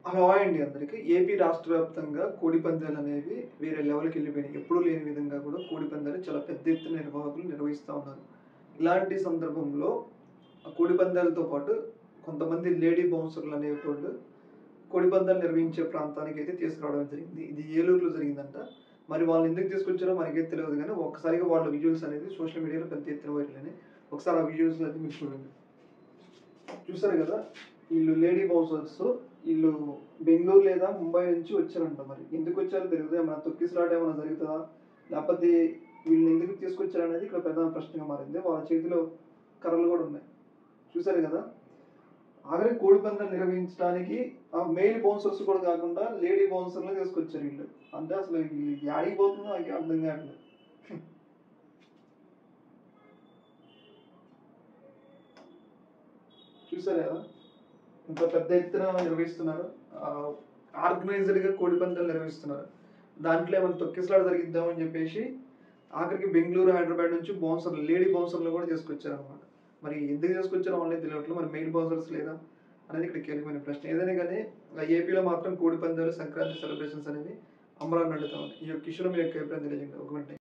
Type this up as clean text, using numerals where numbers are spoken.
Hello! Hi అండి అందరికి. AP రాష్ట్ర వ్యాప్తంగా కోడి పందాలనేవి వేరే లెవెల్‌కెళ్ళిపోయినాయి. ఎప్పుడూ లేని విధంగా కూడా కోడి పందాలు చాలా పెద్ద ఎత్తున నిర్వాహకులు నిర్వహిస్తా ఉన్నారు. ఇలాంటి సందర్భంలో కోడి పందాలతో పాటు కొంతమంది లేడీ బౌన్సర్‌లు అనేటోళ్ళు కోడి పందాలు నిర్వహించే ప్రాంతానికైతే తీసుకురావడం జరిగింది. ఇది ఏలూరులో జరిగిందంట. మరి వాళ్ళని ఎందుకు తీసుకొచ్చారో మనకైతే తెలవదు గానీ, ఒక్కసారిగా వాళ్ళ విజువల్స్ అనేది సోషల్ మీడియాలో పెద్ద ఎత్తున వైరల్ అయినాయి. ఒకసారి ఆ విజువల్స్ అయితే మీరు చూడండి. చూసారు కదా! ఈళ్ళు లేడీ బౌన్సర్స్ ఈళ్ళు బెంగుళూరు లేదా ముంబై నుంచి వచ్చారంట మరి. ఎందుకొచ్చారో తెలీదు. ఏమన్నా తొక్కిసలాట ఏమన్నా జరుగుతదా? లేపోతే వీళ్ళని ఎందుకు తీసుకొచ్చారనేది ఇక్కడ ప్రధాన ప్రశ్నగా మారింది. వాళ్ళ చేతిలో కర్రలు గూడా ఉన్నాయి. చూసారు గదా! ఆఖరికి కోడి పందాలు నిర్వహించడానికి మెయిల్ బౌన్సర్స్ కూడా కాకుండా లేడీ బౌన్సర్‌లని తీసుకొచ్చారు ఈళ్ళు. అంటే అసలు ఈ యాడికి పోతుందో నాకేం అర్థం కావట్లేదు. చూసారు గదా! ఇంత పెద్ద ఎత్తున నిర్వహిస్తున్నారు. ఆహ్, ఆర్గనైజ్డ్‌గా కోడి పందాలు నిర్వహిస్తున్నారు. దాంట్లో ఏమైనా తొక్కిసలాట జరిగిద్దామని అని జెప్పేసి ఆఖరికి బెంగుళూరు, హైదరాబాద్ నుంచి బౌన్సర్‌లు లేడీ బౌన్సర్‌లు కూడా తీసుకొచ్చారనమాట. మరి ఎందుకు తీసుకొచ్చారో వాళ్ళకి తెలియట్లేదు. మరి మెయిల్ బౌన్సర్స్ లేదా? అనేది ఇక్కడ కీలకమైన ప్రశ్న. ఏదైనా గానీ ఏపీలో మాత్రం కోడి పందాలు, సంక్రాంతి సెలబ్రేషన్స్ అనేవి అంబరాన్ని అంటుతా ఉన్నాయి. ఈ యొక్క ఇష్యూలో మీ యొక్క అభిప్రాయం తెలియజేయండి. ఒక వెంటనే